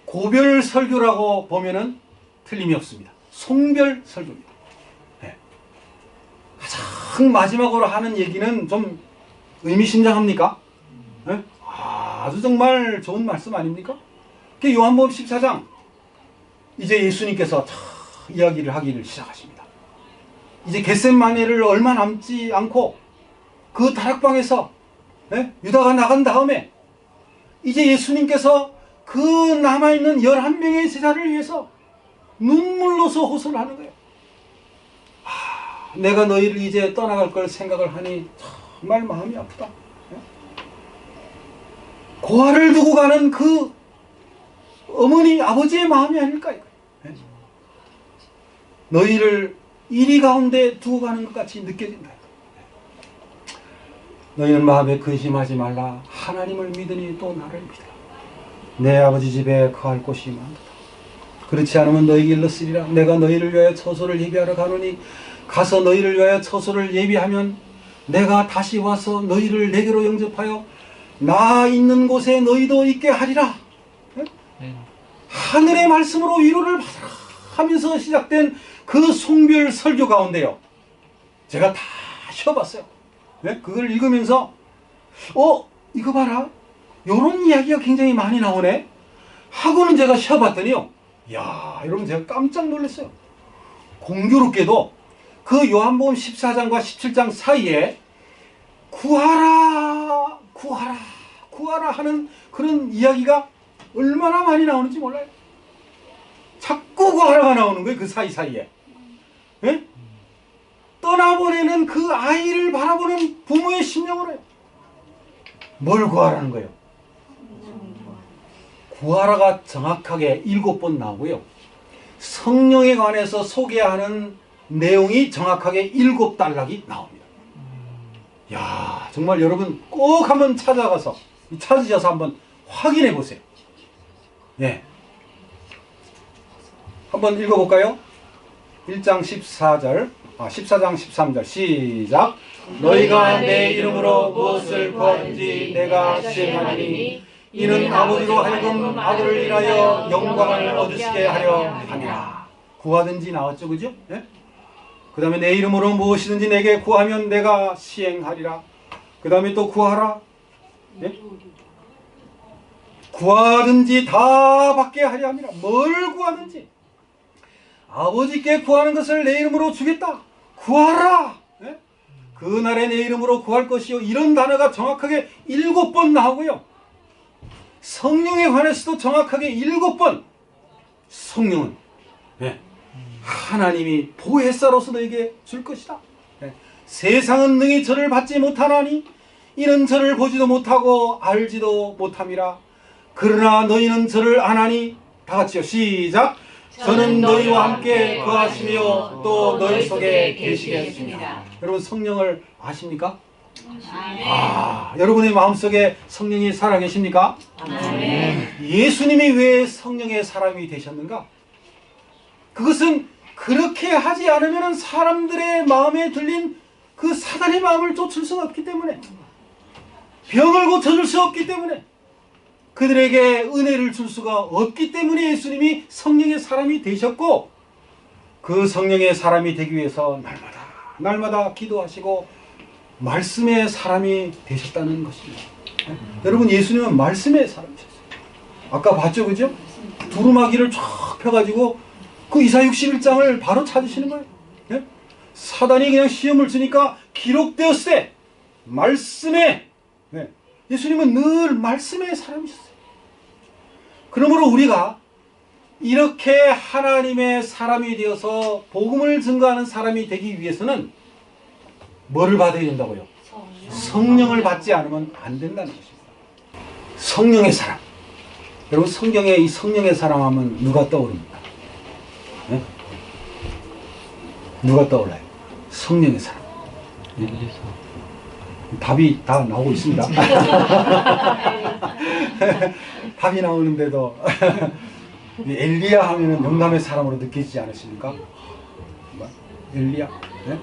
고별 설교라고 보면은 틀림이 없습니다. 송별 설교입니다. 네. 가장 마지막으로 하는 얘기는 좀 의미심장합니까? 네? 아주 정말 좋은 말씀 아닙니까? 그 요한복음 14장 이제 예수님께서 이야기를 하기를 시작하십니다. 이제 겟셋마네를 얼마 남지 않고 그 다락방에서 유다가 나간 다음에 이제 예수님께서 그 남아있는 11명의 제자를 위해서 눈물로서 호소를 하는 거예요. 내가 너희를 이제 떠나갈 걸 생각을 하니 정말 마음이 아프다. 고아를 두고 가는 그 어머니 아버지의 마음이 아닐까 이거예요. 너희를 이리 가운데 두고 가는 것 같이 느껴진다. 너희는 마음에 근심하지 말라. 하나님을 믿으니 또 나를 믿으라. 내 아버지 집에 거할 곳이 많다. 그렇지 않으면 너희에게 일렀으리라. 내가 너희를 위하여 처소를 예비하러 가노니 가서 너희를 위하여 처소를 예비하면 내가 다시 와서 너희를 내게로 영접하여 나 있는 곳에 너희도 있게 하리라. 하늘의 말씀으로 위로를 받으라 하면서 시작된 그 송별 설교 가운데요, 제가 다 쉬어봤어요. 그걸 읽으면서 이거 봐라, 요런 이야기가 굉장히 많이 나오네 하고는 제가 쉬어봤더니요, 야 여러분 제가 깜짝 놀랐어요. 공교롭게도 그 요한복음 14장과 17장 사이에 구하라 구하라 구하라 하는 그런 이야기가 얼마나 많이 나오는지 몰라요. 자꾸 구하라가 나오는 거예요. 그 사이사이에. 떠나보내는 그 아이를 바라보는 부모의 심령으로 해요. 뭘 구하라는 거예요? 구하라가 정확하게 7번 나오고요, 성령에 관해서 소개하는 내용이 정확하게 7단락이 나옵니다. 야 정말 여러분 꼭 한번 찾으셔서 한번 확인해 보세요. 한번 읽어볼까요? 1장 14절, 14장 13절 시작. 너희가 내 이름으로 무엇을 구하든지 내가 시행하리니 이는 아버지로 하여금 아들을 인하여 영광을 얻으시게 하려 함이라. 구하든지 나왔죠, 그죠? 그 다음에 내 이름으로 무엇이든지 내게 구하면 내가 시행하리라. 그 다음에 또 구하라. 구하든지 다 받게 하려 함이라. 뭘 구하든지 아버지께 구하는 것을 내 이름으로 주겠다. 구하라. 그날에 내 이름으로 구할 것이요. 이런 단어가 정확하게 7번 나오고요, 성령에 관해서도 정확하게 7번 성령은 하나님이 보혜사로서 너에게 줄 것이다. 세상은 능히 저를 받지 못하나니 이는 저를 보지도 못하고 알지도 못함이라. 그러나 너희는 저를 아나니. 다 같이요 시작. 저는 너희와 함께 거하시며 또 너희 속에 계시겠습니다. 여러분 성령을 아십니까? 여러분의 마음속에 성령이 살아계십니까? 예수님이 왜 성령의 사람이 되셨는가? 그것은 그렇게 하지 않으면 사람들의 마음에 들린 그 사단의 마음을 쫓을 수가 없기 때문에, 병을 고쳐줄 수 없기 때문에, 그들에게 은혜를 줄 수가 없기 때문에 예수님이 성령의 사람이 되셨고, 그 성령의 사람이 되기 위해서 날마다 기도하시고 말씀의 사람이 되셨다는 것입니다. 여러분 예수님은 말씀의 사람이셨어요. 아까 봤죠, 그죠? 두루마기를 쫙 펴가지고 그 이사 61장을 바로 찾으시는 거예요. 사단이 그냥 시험을 주니까 기록되었을 때 말씀에, 예수님은 늘 말씀의 사람이셨어요. 그러므로 우리가 이렇게 하나님의 사람이 되어서 복음을 증거하는 사람이 되기 위해서는 뭐를 받아야 된다고요? 성령을 받지 않으면 안 된다는 것입니다. 성령의 사람. 여러분 성경에 이 성령의 사람 하면 누가 떠오릅니까? 누가 떠올라요? 성령의 사람. 엘리사. 답이 다 나오고 있습니다. 답이 나오는데도 엘리야 하면은 영감의 사람으로 느끼지 않으십니까? 엘리야. 네?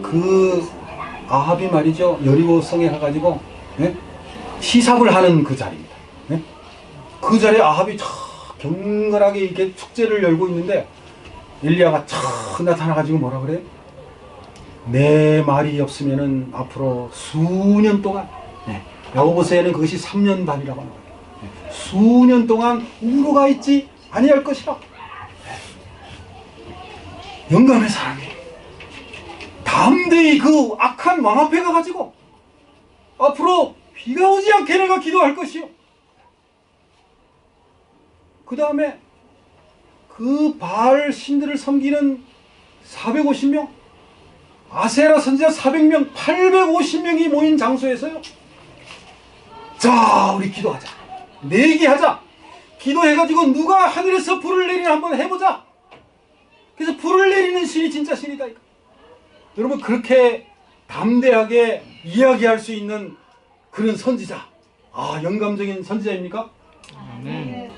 그 아합이 말이죠. 여리고 성에 가가지고 네? 시삽을 하는 그 자리입니다. 네? 그 자리에 아합이 경건하게 이렇게 축제를 열고 있는데 엘리야가 촥 나타나가지고 뭐라 그래? 내 말이 없으면은 앞으로 수년 동안 야고보서에는 그것이 3년 반이라고 합니다. 수년 동안 우로가 있지 아니할 것이라. 영감의 사람이 담대히 그 악한 왕 앞에 가가지고 앞으로 비가 오지 않게 내가 기도할 것이요. 그 다음에 그 바알 신들을 섬기는 450명, 아세라 선지자 400명, 850명이 모인 장소에서요. 자, 우리 기도하자. 내기하자. 기도해가지고 누가 하늘에서 불을 내리나 한번 해보자. 그래서 불을 내리는 신이 진짜 신이다. 여러분, 그렇게 담대하게 이야기할 수 있는 그런 선지자. 아, 영감적인 선지자입니까? 네.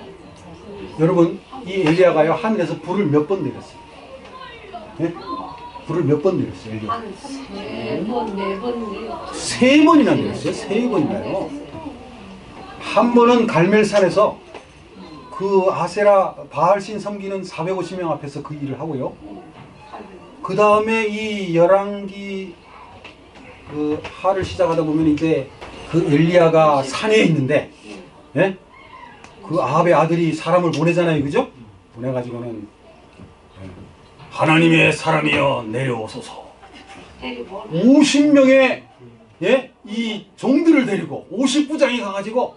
여러분, 이 엘리야가요, 하늘에서 불을 몇 번 내렸어요? 네? 불을 몇 번 내렸어요, 엘리야? 한 3번, 4번. 3번이나 내렸어요? 3번이나요? 한 번은 갈멜산에서 그 아세라 바알신 섬기는 450명 앞에서 그 일을 하고요. 그 다음에 이 열왕기 그 하를 시작하다 보면 이제 그 엘리야가 산에 있는데, 예? 그 아합의 아들이 사람을 보내잖아요, 그죠? 보내가지고는 하나님의 사람이여 내려오소서. 50명의 이 종들을 데리고 50부장이 가가지고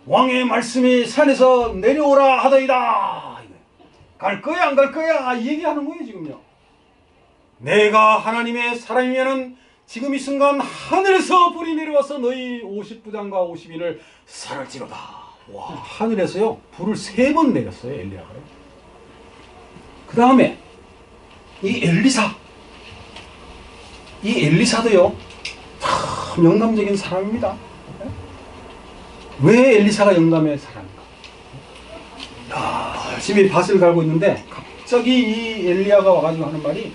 왕의 말씀이 산에서 내려오라 하더이다. 갈 거야 안 갈 거야 이 얘기하는 거예요 지금요. 내가 하나님의 사람이면은 지금 이 순간 하늘에서 불이 내려와서 너희 50부장과 50인을 살을지로다. 와, 하늘에서요 불을 3번 내렸어요 엘리야가. 그 다음에 이 엘리사도요 참 영감적인 사람입니다. 왜 엘리사가 영감의 사람인가? 열심히 밭을 갈고 있는데 갑자기 이 엘리야가 와가지고 하는 말이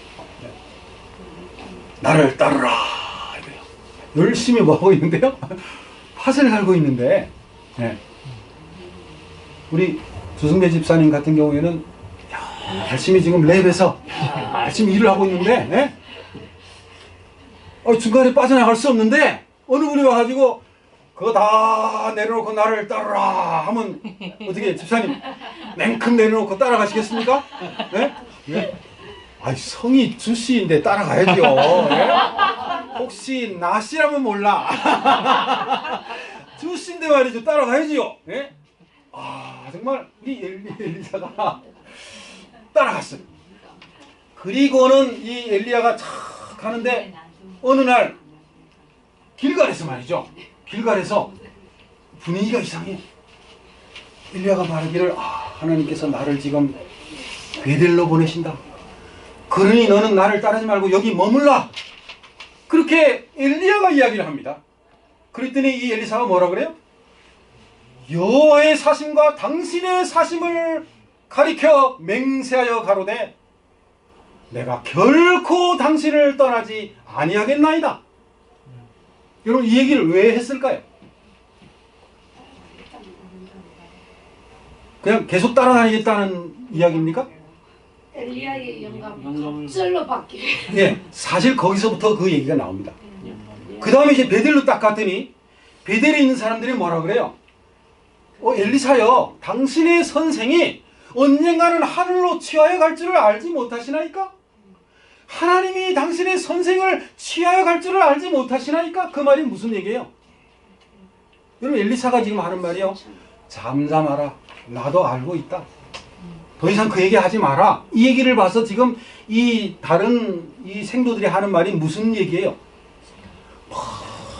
나를 따르라 이래요. 열심히 뭐하고 있는데요? 밭을 갈고 있는데 우리 조승배 집사님 같은 경우에는 열심히 지금 랩에서 열심히 일을 하고 있는데 중간에 빠져나갈 수 없는데 어느 분이 와가지고 그거 다 내려놓고 나를 따르라 하면 어떻게 집사님 냉큼 내려놓고 따라가시겠습니까? 네? 아이 성이 주씨인데 따라가야죠. 네? 혹시 나씨라면 몰라. 주씨인데 말이죠. 따라가야지요. 네? 아 정말 우리 엘리사가 따라갔어요. 그리고는 이 엘리야가 착 가는데 어느 날 길갈에서 말이죠. 길갈에서 분위기가 이상해. 엘리야가 말하기를 하나님께서 나를 지금 베델로 보내신다. 그러니 너는 나를 따르지 말고 여기 머물라. 그렇게 엘리야가 이야기를 합니다. 그랬더니 이 엘리사가 뭐라 그래요? 여호와의 사심과 당신의 사심을 가리켜 맹세하여 가로되 내가 결코 당신을 떠나지 아니하겠나이다. 여러분 이 얘기를 왜 했을까요? 그냥 계속 따라다니겠다는 이야기입니까? 엘리야의 영감 쩔로 바뀌게. 예, 사실 거기서부터 그 얘기가 나옵니다. 그 다음에 이제 베델로 딱 갔더니 베델에 있는 사람들이 뭐라 그래요? 엘리사여, 당신의 선생이 언젠가는 하늘로 취하여 갈 줄을 알지 못하시나이까? 하나님이 당신의 선생을 취하여 갈 줄을 알지 못하시나이까? 그 말이 무슨 얘기예요? 여러분 엘리사가 지금 하는 말이요. 잠잠하라. 나도 알고 있다. 더 이상 그 얘기 하지 마라. 이 얘기를 봐서 지금 이 다른 이 생도들이 하는 말이 무슨 얘기예요?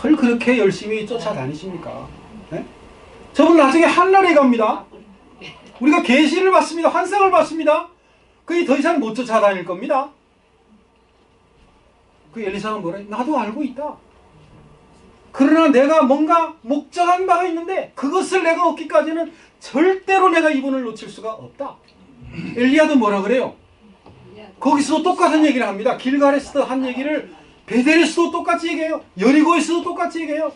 뭘 그렇게 열심히 쫓아다니십니까? 네? 저분 나중에 한나라에 갑니다. 우리가 계시를 받습니다. 환상을 받습니다. 그게 더 이상 못 쫓아다닐 겁니다. 그 엘리사가 뭐래? 나도 알고 있다. 그러나 내가 뭔가 목적한 바가 있는데 그것을 내가 얻기까지는 절대로 내가 이분을 놓칠 수가 없다. 엘리야도 뭐라 그래요? 거기서도 똑같은 얘기를 합니다. 길갈에서도 한 얘기를 베델에서도 똑같이 얘기해요. 여리고에서도 똑같이 얘기해요.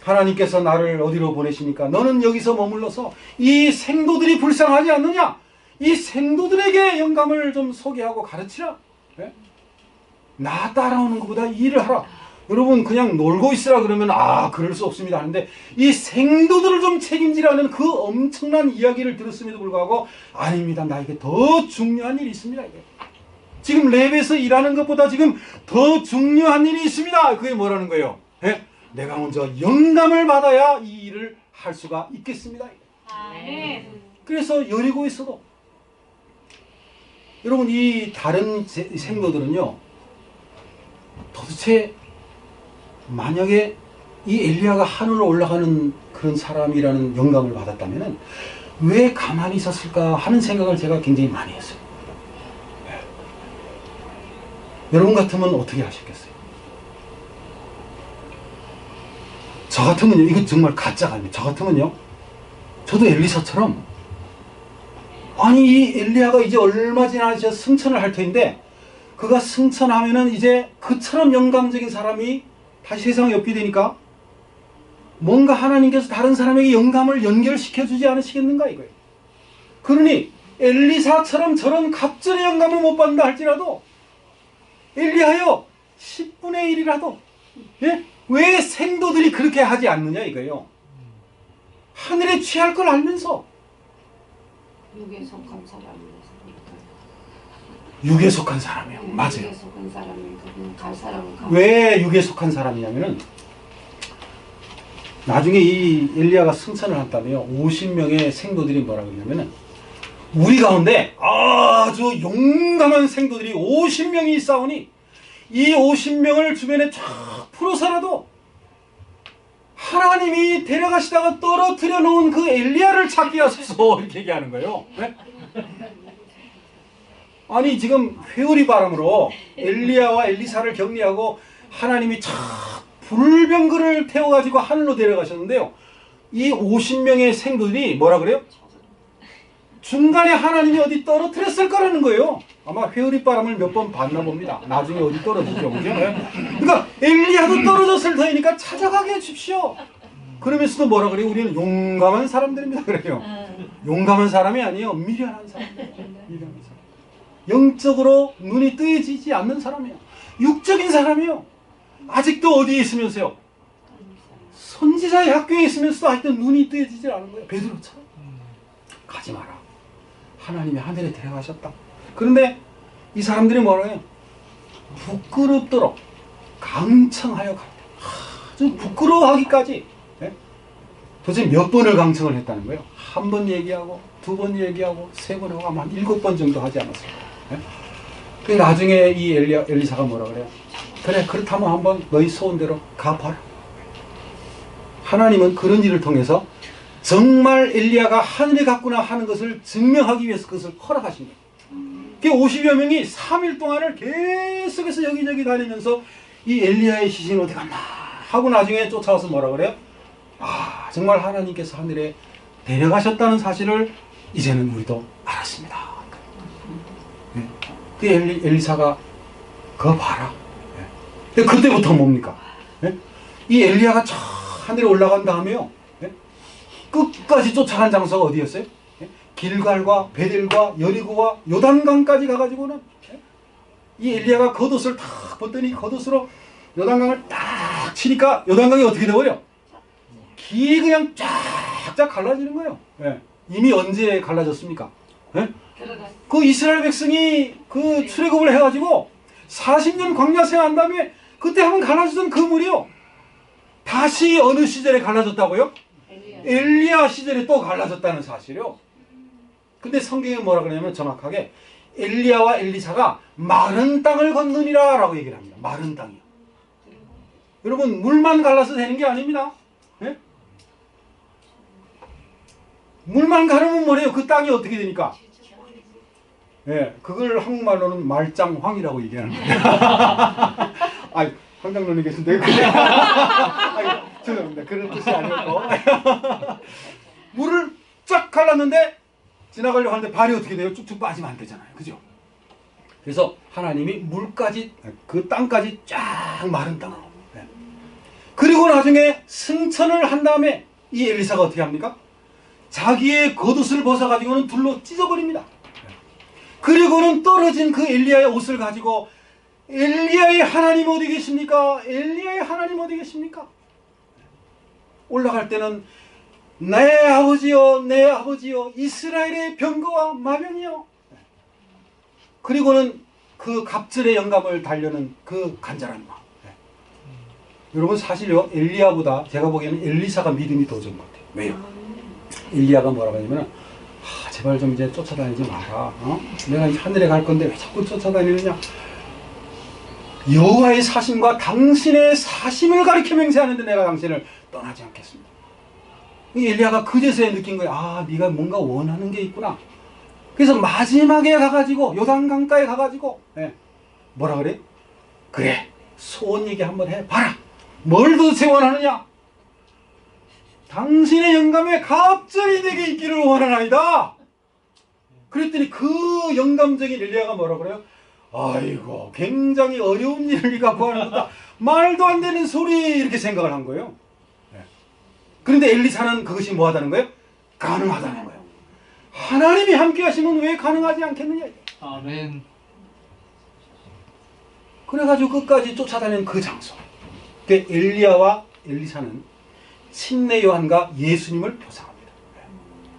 하나님께서 나를 어디로 보내시니까 너는 여기서 머물러서 이 생도들이 불쌍하지 않느냐? 이 생도들에게 영감을 좀 소개하고 가르치라. 네? 나 따라오는 것보다 이 일을 하라. 여러분 그냥 놀고 있으라 그러면 그럴 수 없습니다 하는데 이 생도들을 좀 책임지라는 그 엄청난 이야기를 들었음에도 불구하고 아닙니다. 나에게 더 중요한 일이 있습니다. 이게. 지금 랩에서 일하는 것보다 지금 더 중요한 일이 있습니다. 그게 뭐라는 거예요? 예? 내가 먼저 영감을 받아야 이 일을 할 수가 있겠습니다. 그래서 여리고에서도 여러분 이 다른 생도들은요 도대체 만약에 이 엘리야가 하늘로 올라가는 그런 사람이라는 영감을 받았다면 왜 가만히 있었을까 하는 생각을 제가 굉장히 많이 했어요. 네. 여러분 같으면 어떻게 하셨겠어요? 저 같으면요, 이거 정말 가짜가 아니에요. 저 같으면요, 저도 엘리사처럼 아니 이 엘리야가 이제 얼마 지나서 승천을 할 터인데 그가 승천하면은 이제 그처럼 영감적인 사람이 다시 세상에 없게 되니까 뭔가 하나님께서 다른 사람에게 영감을 연결시켜 주지 않으시겠는가 이거예요. 그러니 엘리사처럼 저런 갑절의 영감을 못 받는다 할지라도 엘리야여 10분의 1이라도 예? 왜 생도들이 그렇게 하지 않느냐 이거예요. 하늘에 취할 걸 알면서 육에 속한 사람이라서 육에 속한 사람이에요. 맞아요. 육에 속한 사람이 그분 갈 사람은 가. 왜 육에 속한 사람이냐면은 나중에 이 엘리야가 승천을 한다며 50명의 생도들이 뭐라 그러냐면은 우리 가운데 아주 용감한 생도들이 50명이 있사오니 이 50명을 주변에 쫙 풀어서라도 하나님이 데려가시다가 떨어뜨려 놓은 그 엘리야를 찾게 하소서 이렇게 얘기하는 거예요. 네? 아니 지금 회오리 바람으로 엘리야와 엘리사를 격리하고 하나님이 참 불병거를 태워가지고 하늘로 데려가셨는데요. 이 50명의 생도들이 뭐라 그래요? 중간에 하나님이 어디 떨어뜨렸을 거라는 거예요. 아마 회오리 바람을 몇 번 봤나 봅니다. 나중에 어디 떨어지죠. 그죠? 그러니까 엘리야도 떨어졌을 터이니까 찾아가게 해주십시오. 그러면서도 뭐라 그래요? 우리는 용감한 사람들입니다. 그래요. 용감한 사람이 아니에요. 미련한 사람이에요. 미련한 사람. 영적으로 눈이 뜨여지지 않는 사람이에요. 육적인 사람이에요. 아직도 어디에 있으면서요? 선지자의 학교에 있으면서도 아직도 눈이 뜨여지지 않은 거예요. 베드로처럼. 가지 마라. 하나님이 하늘에 데려가셨다. 그런데 이 사람들이 뭐라 해요? 부끄럽도록 강청하여 갔다. 아주 부끄러워하기까지. 네? 도대체 몇 번을 강청을 했다는 거예요? 한 번 얘기하고 두 번 얘기하고 세 번 하고 아마 한 7번 정도 하지 않았을까. 네? 그 나중에 이 엘리사가 뭐라 그래요? 그래 그렇다면 한번 너희 소원대로 가봐라. 하나님은 그런 일을 통해서 정말 엘리야가 하늘에 갔구나 하는 것을 증명하기 위해서 그것을 허락하신 거예요. 그 50여 명이 3일 동안을 계속해서 여기저기 다니면서 이 엘리야의 시신이 어디 갔나 하고 나중에 쫓아와서 뭐라 그래요? 정말 하나님께서 하늘에 데려가셨다는 사실을 이제는 우리도 알았습니다. 네. 그 엘리사가 그거 봐라. 네. 그때부터 뭡니까? 네? 이 엘리야가 저 하늘에 올라간 다음에요. 네? 끝까지 쫓아간 장소가 어디였어요? 네? 길갈과 베델과 여리고와 요단강까지 가가지고는 네? 이 엘리야가 겉옷을 탁 벗더니 겉옷으로 요단강을 딱 치니까 요단강이 어떻게 되어요? 길이 그냥 쫙쫙 갈라지는 거예요. 네. 이미 언제 갈라졌습니까? 네? 그 이스라엘 백성이 그 출애굽을 해가지고 40년 광야 생활한 다음에 그때 한번 갈라지던 그 물이요. 다시 어느 시절에 갈라졌다고요? 엘리야 시절에 또 갈라졌다는 사실이요. 근데 성경에 뭐라 그러냐면 정확하게 엘리야와 엘리사가 마른 땅을 건너니라 라고 얘기를 합니다. 마른 땅이요. 여러분 물만 갈라서 되는 게 아닙니다. 네? 물만 가르면 뭐래요? 그 땅이 어떻게 되니까? 예, 그걸 한국말로는 말짱황이라고 얘기하는 거예요. 아, 황장로님 계신데 그게 아니, 죄송합니다. 그런 뜻이 아니었고 물을 쫙 갈랐는데 지나가려고 하는데 발이 어떻게 돼요? 쭉쭉 빠지면 안 되잖아요. 그죠? 그래서 하나님이 물까지 그 땅까지 쫙 마른 땅으로. 예. 그리고 나중에 승천을 한 다음에 이 엘리사가 어떻게 합니까? 자기의 겉옷을 벗어가지고는 둘로 찢어버립니다. 그리고는 떨어진 그 엘리야의 옷을 가지고 엘리야의 하나님 어디 계십니까? 엘리야의 하나님 어디 계십니까? 올라갈 때는 내 아버지여 내 아버지여 이스라엘의 병거와 마병이여. 그리고는 그 갑절의 영감을 달려는 그 간절한 마음. 여러분 사실요 엘리야보다 제가 보기에는 엘리사가 믿음이 더 좋은 것 같아요. 왜요? 엘리야가 뭐라고 하냐면 제발 좀 이제 쫓아다니지 마라. 내가 하늘에 갈 건데 왜 자꾸 쫓아다니느냐. 여호와의 사심과 당신의 사심을 가리켜 맹세하는데 내가 당신을 떠나지 않겠습니다. 이 엘리야가 그제서야 느낀 거예요. 아, 네가 뭔가 원하는 게 있구나. 그래서 마지막에 가가지고 요단강가에 가가지고 뭐라 그래? 그래 소원 얘기 한번 해봐라. 뭘 도대체 원하느냐? 당신의 영감에 갑절이 내게 있기를 원하나이다. 그랬더니 그 영감적인 엘리야가 뭐라 그래요? 아이고 굉장히 어려운 일을 네가 구하는 거다. 말도 안 되는 소리 이렇게 생각을 한 거예요. 그런데 엘리사는 그것이 뭐하다는 거예요? 가능하다는 거예요. 하나님이 함께 하시면 왜 가능하지 않겠느냐. 아멘. 그래가지고 끝까지 쫓아다니는 그 장소. 그 엘리야와 엘리사는 침례 요한과 예수님을 표상합니다.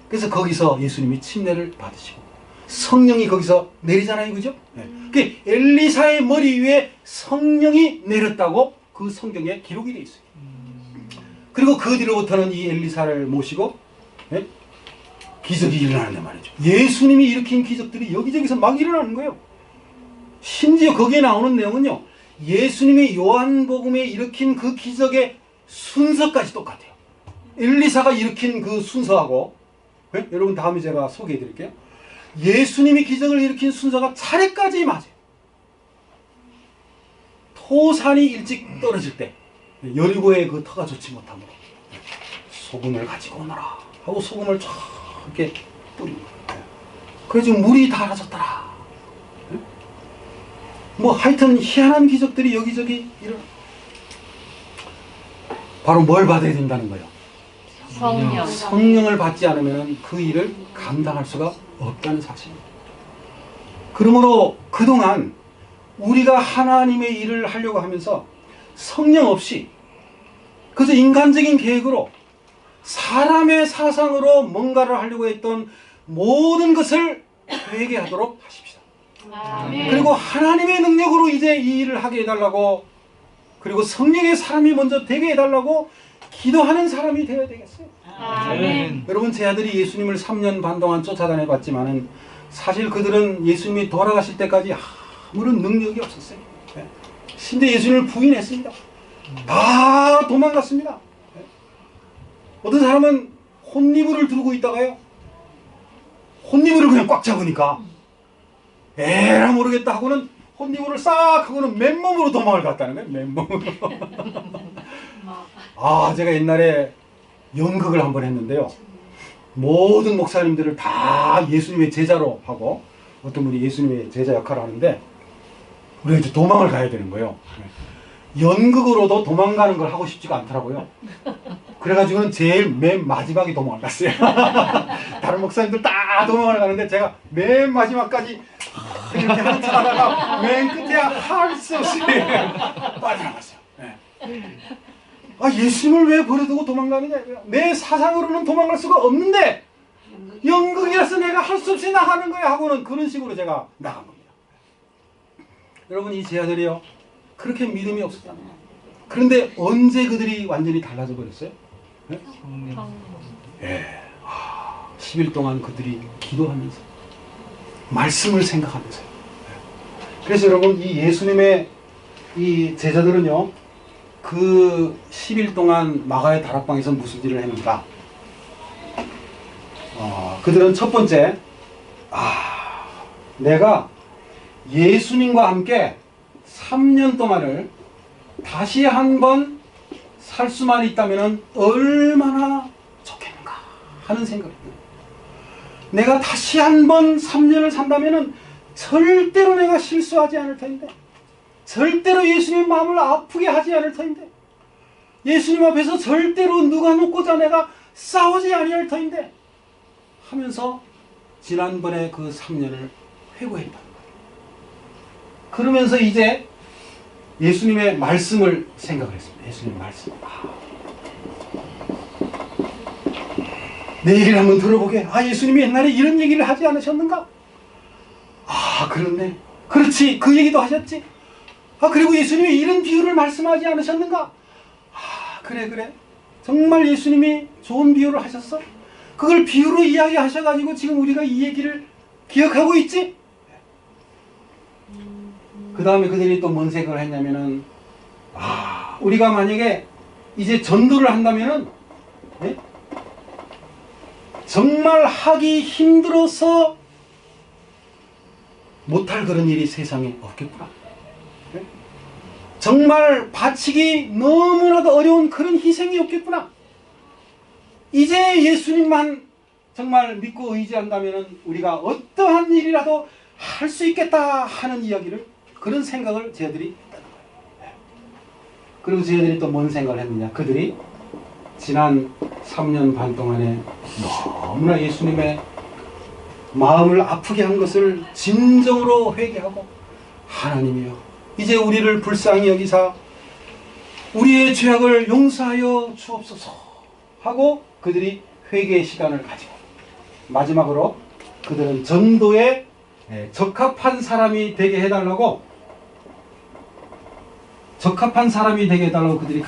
그래서 거기서 예수님이 침례를 받으시고 성령이 거기서 내리잖아요. 그죠? 그 엘리사의 머리 위에 성령이 내렸다고 그 성경에 기록이 되어 있어요. 그리고 그 뒤로부터는 이 엘리사를 모시고 기적이 일어나는 말이죠. 예수님이 일으킨 기적들이 여기저기서 막 일어나는 거예요. 심지어 거기에 나오는 내용은요. 예수님이 요한복음에 일으킨 그 기적의 순서까지 똑같아요. 엘리사가 일으킨 그 순서하고 여러분 다음에 제가 소개해 드릴게요. 예수님이 기적을 일으킨 순서가 차례까지 맞아요. 토산이 일찍 떨어질 때 여리고의 그 터가 좋지 못하므로 소금을 가지고 오너라 하고 소금을 쫙 이렇게 뿌리고 그래서 물이 달아졌더라. 뭐 하여튼 희한한 기적들이 여기저기 일어나. 바로 뭘 받아야 된다는 거예요? 성령. 성령을 받지 않으면 그 일을 감당할 수가 없다는 사실입니다. 그러므로 그동안 우리가 하나님의 일을 하려고 하면서 성령 없이 그저 인간적인 계획으로 사람의 사상으로 뭔가를 하려고 했던 모든 것을 회개하도록 하십시다. 아멘. 그리고 하나님의 능력으로 이제 이 일을 하게 해달라고, 그리고 성령의 사람이 먼저 되게 해달라고 기도하는 사람이 되어야 되겠어요. 아멘. 여러분, 제 아들이 예수님을 3년 반 동안 쫓아다녀 봤지만은 사실 그들은 예수님이 돌아가실 때까지 아무런 능력이 없었어요. 심지어 예수님을 부인했습니다. 다 도망갔습니다. 어떤 사람은 혼니부를 들고 있다가요, 혼니부를 그냥 꽉 잡으니까 에라 모르겠다 하고는 혼니부를 싹 하고는 맨몸으로 도망을 갔다는 거예요. 맨몸으로. 제가 옛날에 연극을 한번 했는데요, 모든 목사님들을 다 예수님의 제자로 하고 어떤 분이 예수님의 제자 역할을 하는데 우리가 이제 도망을 가야 되는 거예요. 연극으로도 도망가는 걸 하고 싶지가 않더라고요. 그래가지고는 제일 맨 마지막에 도망을 갔어요. 다른 목사님들 다 도망을 가는데 제가 맨 마지막까지 이렇게 한참 하다가 맨 끝에 할 수 없이 빠져나갔어요. 예수님을 왜 버려두고 도망가느냐. 내 사상으로는 도망갈 수가 없는데 연극이라서 내가 할 수 없이 나가는 거야 하고는 그런 식으로 제가 나간 겁니다. 여러분, 이 제 아들이요, 그렇게 믿음이 없었다는 거예요. 그런데 언제 그들이 완전히 달라져 버렸어요? 네? 성령. 10일 동안 그들이 기도하면서 말씀을 생각하면서요. 그래서 여러분, 이 예수님의 이 제자들은요, 그 10일 동안 마가의 다락방에서 무슨 일을 했는가? 그들은 첫 번째, 내가 예수님과 함께 3년 동안을 다시 한번 살 수만 있다면 얼마나 좋겠는가 하는 생각이 들어요. 내가 다시 한번 3년을 산다면 절대로 내가 실수하지 않을 터인데, 절대로 예수님 마음을 아프게 하지 않을 터인데, 예수님 앞에서 절대로 누가 놓고자 내가 싸우지 아니할 터인데 하면서 지난번에 그 3년을 회고했단 말이에요. 그러면서 이제 예수님의 말씀을 생각을 했습니다. 예수님의 말씀. 내 얘기를 한번 들어보게. 예수님이 옛날에 이런 얘기를 하지 않으셨는가? 그렇네. 그렇지. 그 얘기도 하셨지. 그리고 예수님이 이런 비유를 말씀하지 않으셨는가? 그래. 정말 예수님이 좋은 비유를 하셨어? 그걸 비유로 이야기하셔가지고 지금 우리가 이 얘기를 기억하고 있지? 그 다음에 그들이 또 뭔 생각을 했냐면은, 우리가 만약에 이제 전도를 한다면은, 정말 하기 힘들어서 못할 그런 일이 세상에 없겠구나. 정말 바치기 너무나도 어려운 그런 희생이 없겠구나. 이제 예수님만 정말 믿고 의지한다면 우리가 어떠한 일이라도 할 수 있겠다 하는 이야기를, 그런 생각을 저희들이 했다는 거예요. 그리고 저희들이 또 뭔 생각을 했느냐. 그들이 지난 3년 반 동안에 너무나 예수님의 마음을 아프게 한 것을 진정으로 회개하고, 하나님이여 이제 우리를 불쌍히 여기사 우리의 죄악을 용서하여 주옵소서 하고 그들이 회개의 시간을 가지고, 마지막으로 그들은 전도에 적합한 사람이 되게 해달라고, 그들이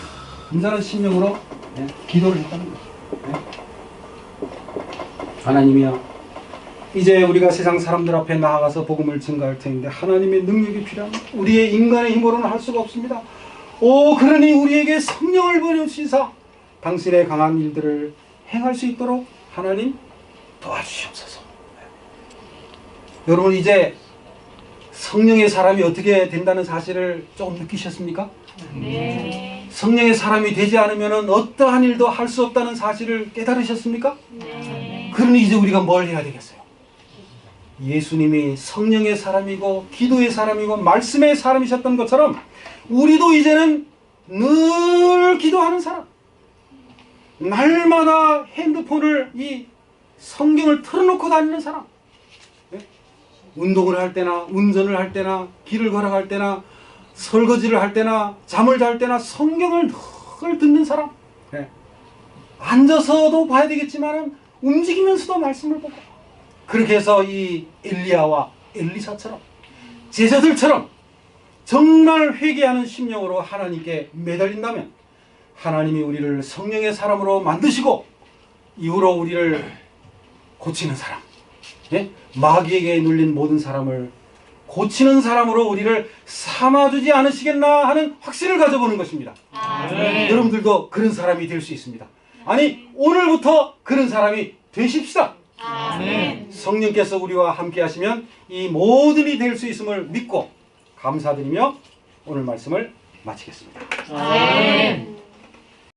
간절한 심령으로 기도를 했다는 거죠. 하나님이여, 이제 우리가 세상 사람들 앞에 나아가서 복음을 증거할 터인데 하나님의 능력이 필요합니다. 우리의 인간의 힘으로는 할 수가 없습니다. 그러니 우리에게 성령을 보내주시사 당신의 강한 일들을 행할 수 있도록 하나님 도와주시옵소서. 여러분, 이제 성령의 사람이 어떻게 된다는 사실을 조금 느끼셨습니까? 네. 성령의 사람이 되지 않으면 어떠한 일도 할 수 없다는 사실을 깨달으셨습니까? 네. 그러니 이제 우리가 뭘 해야 되겠어요? 예수님이 성령의 사람이고 기도의 사람이고 말씀의 사람이셨던 것처럼 우리도 이제는 늘 기도하는 사람, 날마다 핸드폰을, 이 성경을 틀어놓고 다니는 사람, 운동을 할 때나 운전을 할 때나 길을 걸어갈 때나 설거지를 할 때나 잠을 잘 때나 성경을 늘 듣는 사람, 앉아서도 봐야 되겠지만 움직이면서도 말씀을 보고, 그렇게 해서 이 엘리야와 엘리사처럼 제자들처럼 정말 회개하는 심령으로 하나님께 매달린다면 하나님이 우리를 성령의 사람으로 만드시고 이후로 우리를 고치는 사람, 마귀에게 눌린 모든 사람을 고치는 사람으로 우리를 삼아주지 않으시겠나 하는 확신을 가져보는 것입니다. 여러분들도 그런 사람이 될 수 있습니다. 아니, 오늘부터 그런 사람이 되십시다. 성령께서 우리와 함께 하시면 이 모든 일이 될 수 있음을 믿고 감사드리며 오늘 말씀을 마치겠습니다. 아멘.